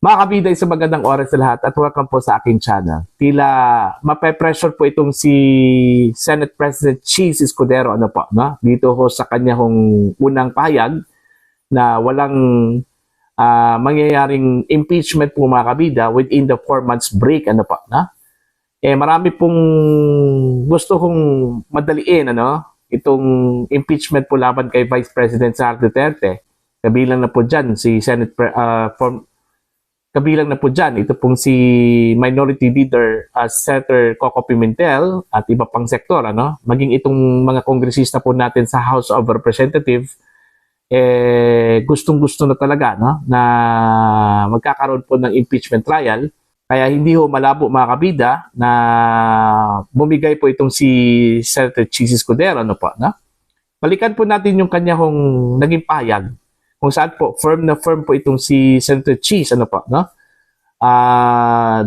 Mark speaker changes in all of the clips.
Speaker 1: Mga kabida, isang magandang oras sa lahat at welcome po sa aking channel. Tila mape-pressure po itong si Senate President Cheese Escudero dito ho sa kanya unang pahayag na walang mangyayaring impeachment po mga kabida within the 4 months break marami pong gusto kong madaliin itong impeachment po laban kay Vice President Sara Duterte. Kabilang na po dyan si Kabilang na po dyan, ito pong si Minority Leader Senator Coco Pimentel at iba pang sektor. Maging itong mga kongresista po natin sa House of Representatives, gustong-gusto na talaga na magkakaroon po ng impeachment trial. Kaya hindi ho malabo mga kabida na bumigay po itong si Senator Cheese Escudero. Balikan po natin yung kanya naging pahayag kung saan po firm po itong si Senator Cheese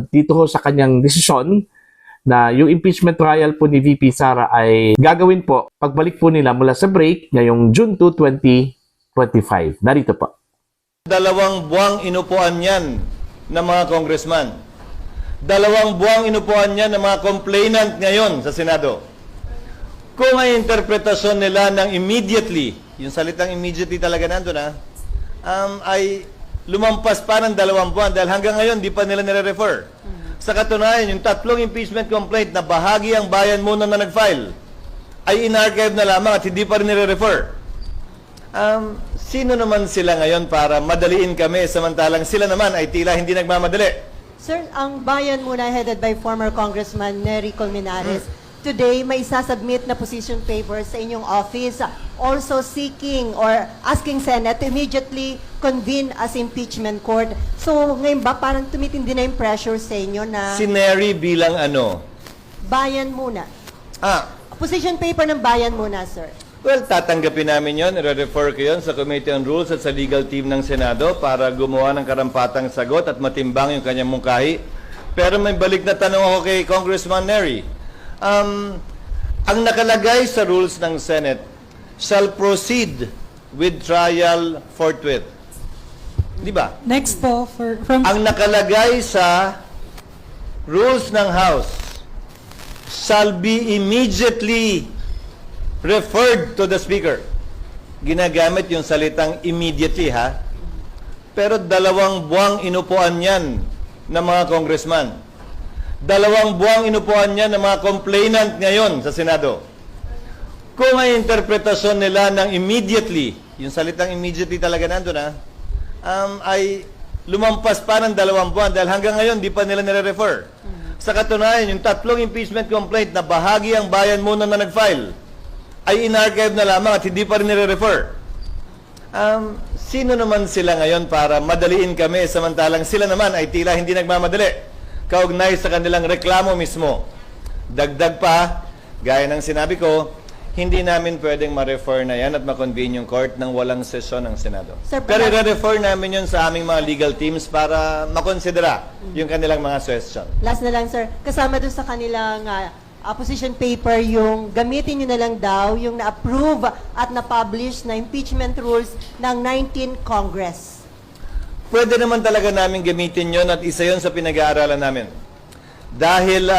Speaker 1: dito ho sa kanyang desisyon na yung impeachment trial po ni VP Sara ay gagawin po pagbalik po nila mula sa break ngayong June 2, 2025. Narito po.
Speaker 2: 2 buwang inupuan yan ng mga congressman. 2 buwang inupuan yan ng mga complainant ngayon sa Senado. Kung ay interpretasyon nila ng immediately, yung salitang immediately talaga nandun ay lumampas pa ng 2 buwan dahil hanggang ngayon di pa nila nire-refer. Sa katunayan, yung 3 impeachment complaint na bahagi ang bayan muna na nag-file ay in-archive na lamang at hindi pa rin nire-refer. Sino naman sila ngayon para madaliin kami samantalang sila naman ay tila hindi nagmamadali?
Speaker 3: Sir, ang bayan muna headed by former Congressman Nery Colmenares, today may isasubmit na position papers sa inyong office also seeking or asking Senate to immediately convene as impeachment court. So ngayon ba parang tumitindi na yung pressure sa inyo na
Speaker 2: Si Nery bilang ano?
Speaker 3: bayan muna? Position paper ng bayan muna, sir.
Speaker 2: Well, tatanggapin namin yon, i-refer ko yun sa Committee on Rules at sa legal team ng Senado para gumawa ng karampatang sagot at matimbang yung kanyang mungkahi. Pero may balik na tanong ako kay Congressman Nery. Ang nakalagay sa rules ng Senate shall proceed with trial forthwith. Di ba?
Speaker 4: Next po, from...
Speaker 2: Ang nakalagay sa rules ng House shall be immediately referred to the Speaker. Ginagamit yung salitang immediately, Pero 2 buwang inupuan yan ng mga congressman. 2 buwang inupuan yan ng mga complainant ngayon sa Senado. Kung ay interpretasyon nila ng immediately, yung salitang immediately talaga nandun, ay lumampas pa ng 2 buwan dahil hanggang ngayon di pa nila nire-refer. Sa katunayan, yung 3 impeachment complaint na bahagi ang bayan muna na nag-file ay in-archive na lamang at hindi pa rin nire-refer. Sino naman sila ngayon para madaliin kami samantalang sila naman ay tila hindi nagmamadali kaugnay sa kanilang reklamo mismo. Dagdag pa, gaya ng sinabi ko, hindi namin pwedeng ma-refer na yan at ma-convene yung court nang walang sesyon ng Senado.
Speaker 3: Sir,
Speaker 2: pero i-refer namin yun sa aming mga legal teams para makonsidera yung kanilang mga suggestion.
Speaker 3: Last na lang, sir. Kasama doon sa kanilang position paper, yung gamitin nyo na lang daw yung na-approve at na-publish na impeachment rules ng 19 Congress.
Speaker 2: Pwede naman talaga namin gamitin yon at isa yon sa pinag-aaralan namin. Dahil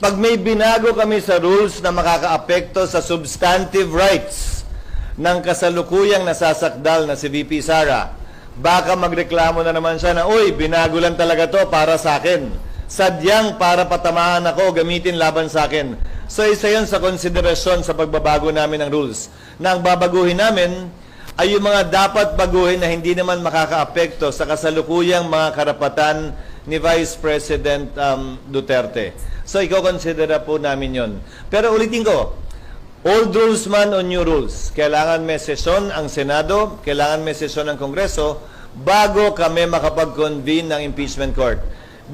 Speaker 2: pag may binago kami sa rules na makakaapekto sa substantive rights ng kasalukuyang nasasakdal na si VP Sara, baka magreklamo na naman siya na, uy, binago lang talaga to para sa akin. Sadyang para patamaan ako, gamitin laban sa akin. So isa yun sa konsiderasyon sa pagbabago namin ng rules. Na ang babaguhin namin ay yung mga dapat baguhin na hindi naman makakaapekto sa kasalukuyang mga karapatan ni Vice President Duterte. So i-considera po namin yon. Pero ulitin ko, old rules man o new rules, kailangan may sesyon ang Senado, kailangan may sesyon ang Kongreso bago kami makapag-convene ng impeachment court.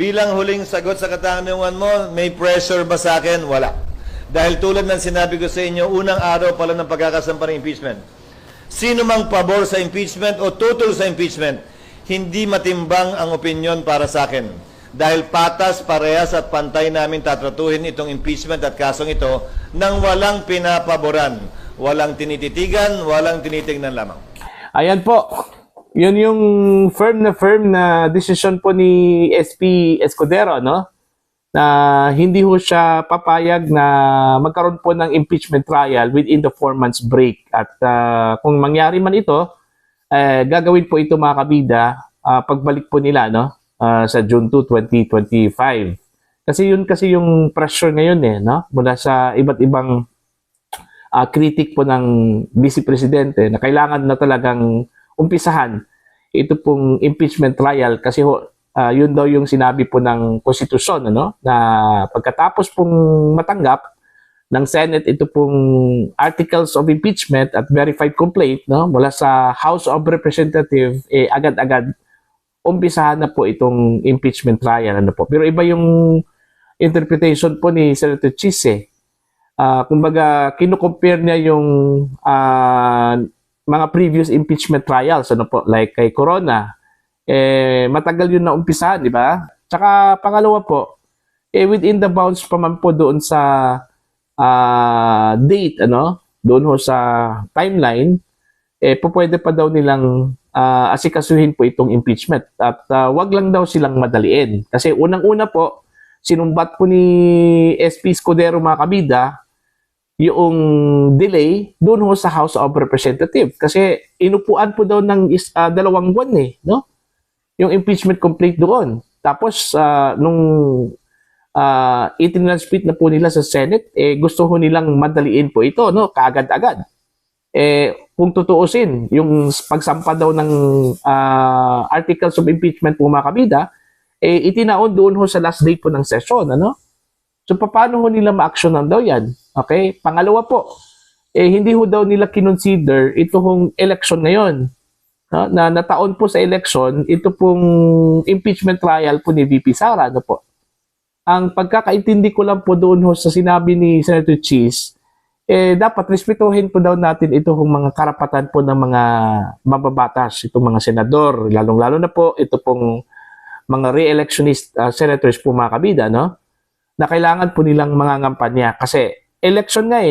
Speaker 2: Bilang huling sagot sa katanungan mo, may pressure ba sa akin? Wala. Dahil tulad ng sinabi ko sa inyo, unang araw pala ng pagkakasampa ng impeachment. Sino mang pabor sa impeachment o tutol sa impeachment, hindi matimbang ang opinion para sa akin. Dahil patas, parehas at pantay namin tatratuhin itong impeachment at kasong ito nang walang pinapaboran, walang tinititigan, walang tinitignan lamang.
Speaker 1: Ayan po. Yun yung firm na decision po ni SP Escudero, no? Na hindi ho siya papayag na magkaroon po ng impeachment trial within the 4 months break. At kung mangyari man ito, gagawin po ito mga kabida pagbalik po nila, no? Sa June 2, 2025. Kasi yung pressure ngayon no? Mula sa iba't ibang critic po ng Vice Presidente na kailangan na talagang umpisahan ito pong impeachment trial kasi yun daw yung sinabi po ng konstitusyon, ano, na pagkatapos pong matanggap ng Senate ito pong articles of impeachment at verified complaint, no, mula sa House of Representatives, agad-agad umpisahan na po itong impeachment trial, ano po. Pero iba yung interpretation po ni Senator Chis. Kumbaga kino-compare niya yung mga previous impeachment trials, ano po, like kay Corona, matagal yun na umpisahan, di ba? Tsaka pangalawa po, within the bounds pa man po doon sa date, ano, doon ho sa timeline, pwede pa daw nilang asikasuhin po itong impeachment. At wag lang daw silang madaliin. Kasi unang-una po, sinumbat po ni SP Escudero mga kabida, yung delay doon ho sa House of Representatives. Kasi inupuan po daw ng 2 buwan no? Yung impeachment complaint doon. Tapos nung itinranspit na po nila sa Senate, gusto ho nilang madaliin po ito, no? Kaagad-agad. Kung tutuusin, yung pagsampa daw ng articles of impeachment po mga kabida, itinaon doon ho sa last day po ng session, ano? So, paano ho nila ma-actionan daw yan? Okay? Pangalawa po, hindi ho daw nila kinonsider ito hong election ngayon. No? Na nataon po sa election, ito pong impeachment trial po ni VP Sara. Ano po? Ang pagkakaintindi ko lang po doon ho sa sinabi ni Senator Chis, dapat respetuhin po daw natin ito hong mga karapatan po ng mga mababatas, itong mga senador, lalong-lalo na po ito pong mga re-electionist senators po mga kabida, no? Na kailangan po nilang mga ngampanya kasi election nga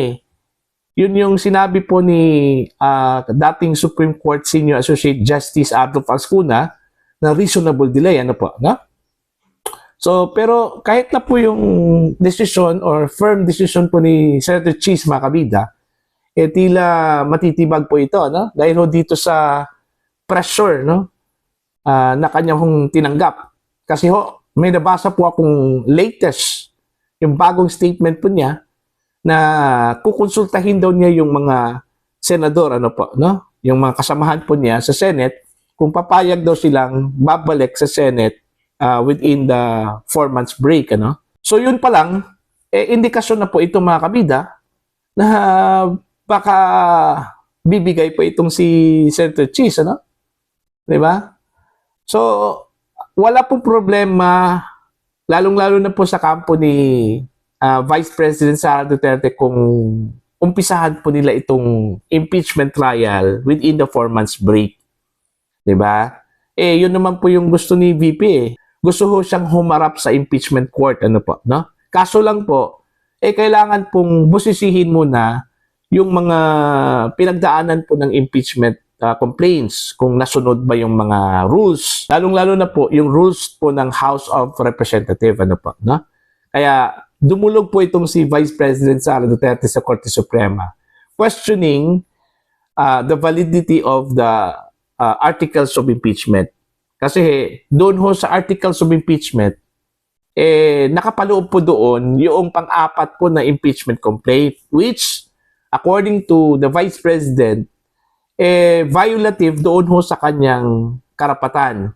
Speaker 1: Yun yung sinabi po ni dating Supreme Court Senior Associate Justice Adolfo Ascuna na reasonable delay, ano po, no? So, pero kahit na po yung decision or firm decision po ni Senator Chis mga kabida, tila matitibag po ito, no? Dahil ho dito sa pressure, no? Na kanya hong tinanggap. Kasi ho, may nabasa po akong latest, yung bagong statement po niya na kukonsultahin daw niya yung mga senador, ano po, no? Yung mga kasamahan po niya sa Senate, kung papayag daw silang babalik sa Senate within the 4 months break, ano? So yun pa lang, indikasyon na po ito mga kabida na baka bibigay po itong si Senator Chis, ano? Di ba? So, wala pong problema, lalong-lalo na po sa kampo ni Vice President Sara Duterte kung umpisahan po nila itong impeachment trial within the 4 months break. Diba? Yun naman po yung gusto ni VP. Gusto ho siyang humarap sa impeachment court. Ano po, no? Kaso lang po, kailangan pong busisihin muna yung mga pinagdaanan po ng impeachment complaints, kung nasunod ba yung mga rules. Lalong-lalo na po yung rules po ng House of Representatives, ano po, no? Kaya dumulog po itong si Vice President Sara Duterte sa Korte Suprema, questioning the validity of the articles of impeachment. Kasi doon ho sa articles of impeachment, nakapaloob po doon yung pang-apat po na impeachment complaint, which according to the Vice President, violative doon ho sa kanyang karapatan.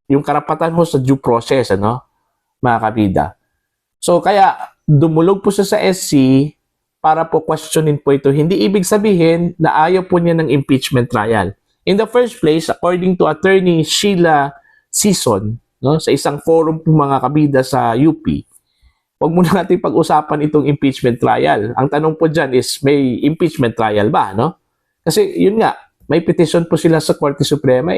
Speaker 1: Yung karapatan ho sa due process, ano, mga kabida. So, kaya dumulog po siya sa SC para po questionin po ito. Hindi ibig sabihin na ayaw po niya ng impeachment trial. In the first place, according to Attorney Sheila Sison, no, sa isang forum po mga kabida sa UP, huwag muna natin pag-usapan itong impeachment trial. Ang tanong po dyan is, may impeachment trial ba, no? Kasi yun nga, may petition po sila sa Korte Suprema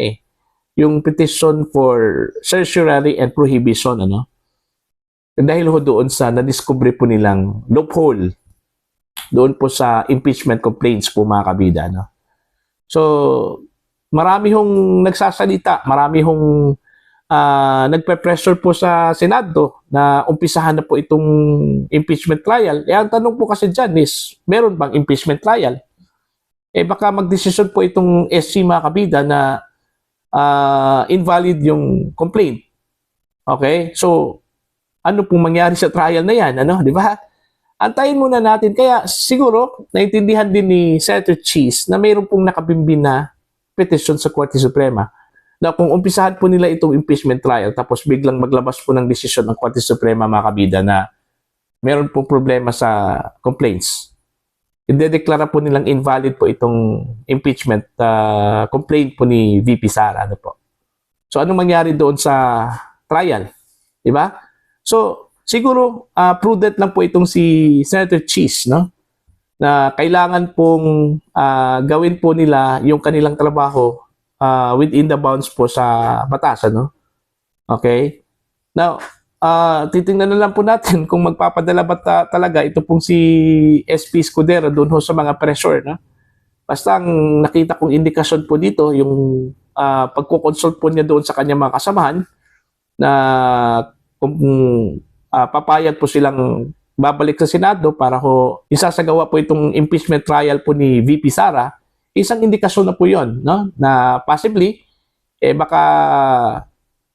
Speaker 1: yung petition for certiorari and prohibition, ano? Dahil ho doon sa na-discover po nilang loophole doon po sa impeachment complaints po mga kabida, no? So, marami hong nagsasalita, marami hong nagpe-pressure po sa Senado na umpisahan na po itong impeachment trial. Ang tanong po kasi dyan is, meron bang impeachment trial? Baka magdesisyon po itong SC mga kabida na invalid yung complaint. Okay? So, ano pong mangyari sa trial na yan? Ano? Di ba? Antayin muna natin. Kaya siguro, naintindihan din ni Senator Cheese na mayroon pong nakabimbin na petition sa Korte Suprema na kung umpisahan po nila itong impeachment trial tapos biglang maglabas po ng desisyon ng Korte Suprema mga kabida na meron pong problema sa complaints. Idedeklara po nilang invalid po itong impeachment complaint po ni VP Sara. Ano po? So, anong mangyari doon sa trial? Diba? So, siguro, prudent lang po itong si Senator Cheese, no? Na kailangan pong gawin po nila yung kanilang trabaho within the bounds po sa batas, ano? Okay? Now, titingnan na lang po natin kung magpapadala ba talaga ito pong si SP Escudero doon ho sa mga pressure, no? Basta ang nakita kong indikasyon po dito, yung pagkukonsult po niya doon sa kanyang mga kasamahan na kung papayag po silang babalik sa Senado para ho isasagawa po itong impeachment trial po ni VP Sara, isang indikasyon na po yon, no? Na possibly, baka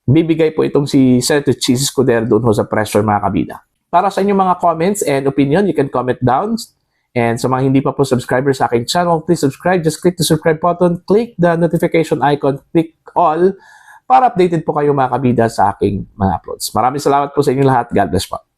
Speaker 1: bibigay po itong si Senator Cheese Escudero doon ho sa pressure mga kabida. Para sa inyong mga comments and opinion, you can comment down. And sa mga hindi pa po subscriber sa aking channel, please subscribe. Just click the subscribe button, click the notification icon, click all para updated po kayo mga kabida sa aking mga uploads. Maraming salamat po sa inyong lahat. God bless po.